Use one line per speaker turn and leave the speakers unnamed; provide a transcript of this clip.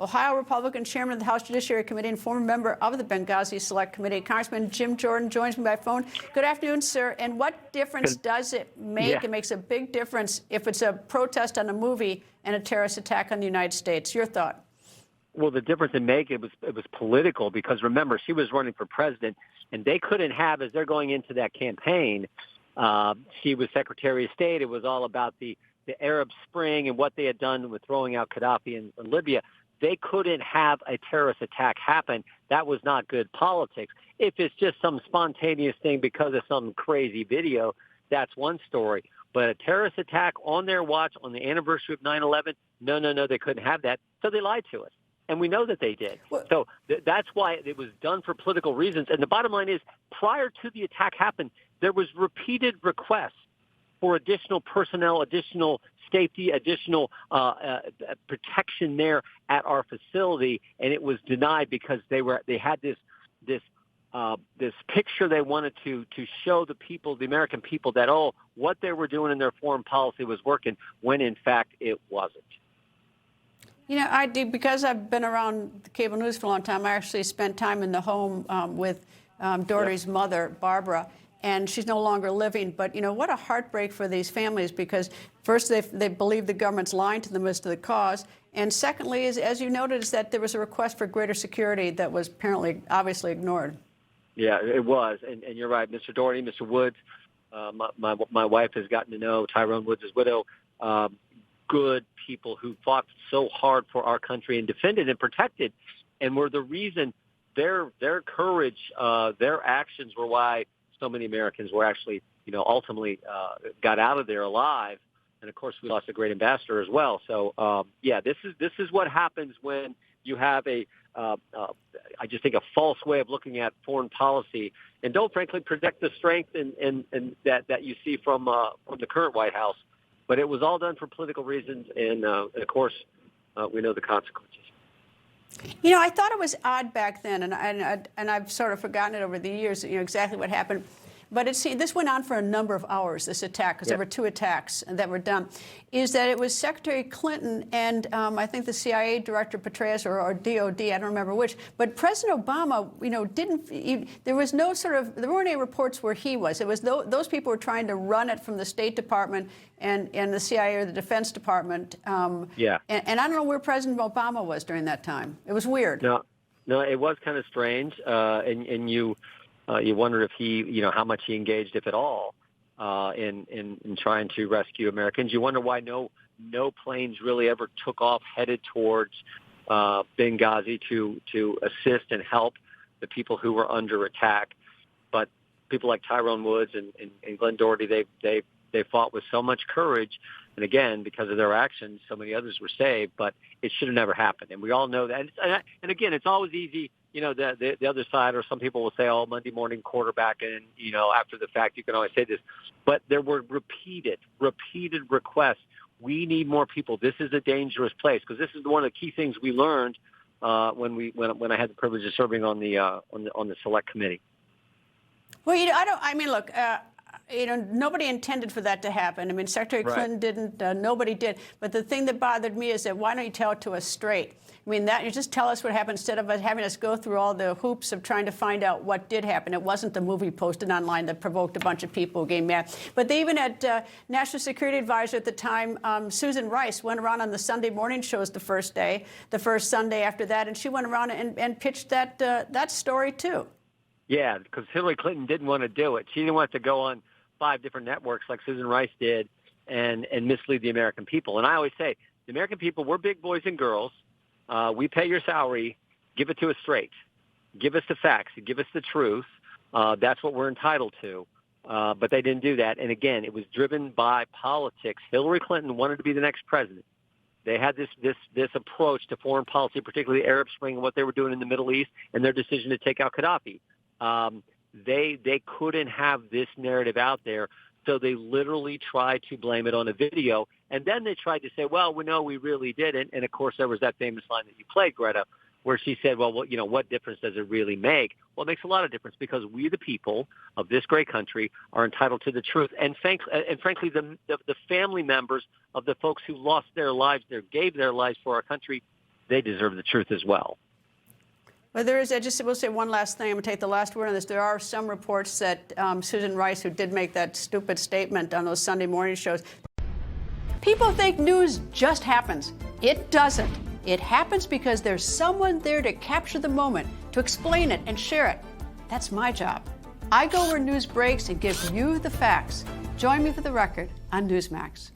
Ohio Republican Chairman of the House Judiciary Committee and former member of the Benghazi Select Committee, Congressman Jim Jordan, joins me by phone. Good afternoon, sir. And what difference does it make?
Yeah.
It makes a big difference if it's a protest on a movie and a terrorist attack on the United States. Your thought?
Well, the difference it made, it was political, because remember, she was running for president, and they couldn't have, as they're going into that campaign, she was Secretary of State. It was all about the Arab Spring and what they had done with throwing out Gaddafi in Libya. They couldn't have a terrorist attack happen. That was not good politics. If it's just some spontaneous thing because of some crazy video, that's one story. But a terrorist attack on their watch on the anniversary of 9/11, no, they couldn't have that. So they lied to us. And we know that they did. So that's why it was done for political reasons. And the bottom line is, prior to the attack happened, there was repeated requests for additional personnel, additional safety, additional protection there at our facility, and it was denied because they had this picture they wanted to show the people, the American people, that what they were doing in their foreign policy was working, when in fact it wasn't.
You know, I do, because I've been around the cable news for a long time. I actually spent time in the home with Doherty's mother, Barbara, and she's no longer living. But, you know, what a heartbreak for these families, because first they believe the government's lying to them as to the cause. And secondly, as you noted, is that there was a request for greater security that was apparently obviously ignored.
Yeah, it was. And you're right, Mr. Doherty, Mr. Woods. My wife has gotten to know Tyrone Woods' widow. Good people who fought so hard for our country and defended and protected, and were the reason. Their courage, their actions were why so many Americans were actually, ultimately got out of there alive. And of course, we lost a great ambassador as well. So, this is what happens when you have I just think, a false way of looking at foreign policy, and don't frankly project the strength and that you see from the current White House. But it was all done for political reasons, and of course, we know the consequences.
You know, I thought it was odd back then, and I've sort of forgotten it over the years, exactly what happened. But this went on for a number of hours, this attack, because there were two attacks that were done, is that it was Secretary Clinton and I think the CIA Director Petraeus or DOD, I don't remember which, but President Obama, there weren't any reports where he was. It was those people were trying to run it from the State Department and the CIA or the Defense Department. And I don't know where President Obama was during that time. It was weird.
No, it was kind of strange, and you wonder if he, how much he engaged, if at all, in trying to rescue Americans. You wonder why no planes really ever took off headed towards Benghazi to assist and help the people who were under attack. But people like Tyrone Woods and Glenn Doherty, they fought with so much courage. And again, because of their actions, so many others were saved. But it should have never happened. And we all know that. And again, it's always easy. The other side, or some people will say, Monday morning quarterback, and, after the fact, you can always say this. But there were repeated requests. We need more people. This is a dangerous place, because this is one of the key things we learned when I had the privilege of serving on the select committee.
Well, look, nobody intended for that to happen. I mean, Secretary Clinton didn't. Nobody did. But the thing that bothered me is that why don't you tell it to us straight? I mean, you just tell us what happened instead of having us go through all the hoops of trying to find out what did happen. It wasn't the movie posted online that provoked a bunch of people who came mad. But they even had National Security Advisor at the time, Susan Rice, went around on the Sunday morning shows the first Sunday after that, and she went around and pitched that story too. Yeah,
because Hillary Clinton didn't want to do it. She didn't want to go on 5 different networks like Susan Rice did and mislead the American people. And I always say, the American people, we're big boys and girls. We pay your salary. Give it to us straight. Give us the facts. Give us the truth. That's what we're entitled to. But they didn't do that. And again, it was driven by politics. Hillary Clinton wanted to be the next president. They had this approach to foreign policy, particularly the Arab Spring and what they were doing in the Middle East, and their decision to take out Gaddafi. They couldn't have this narrative out there, so they literally tried to blame it on a video, and then they tried to say, well, we know we really didn't. And of course, there was that famous line that you played, Greta, where she said, well, what difference does it really make? Well, it makes a lot of difference, because we, the people of this great country, are entitled to the truth. And frankly, the family members of the folks who lost their lives, gave their lives for our country, they deserve the truth as well.
Well, there is, I just will say one last thing. I'm going to take the last word on this. There are some reports that Susan Rice, who did make that stupid statement on those Sunday morning shows, people think news just happens. It doesn't. It happens because there's someone there to capture the moment, to explain it and share it. That's my job. I go where news breaks and give you the facts. Join me for The Record on Newsmax.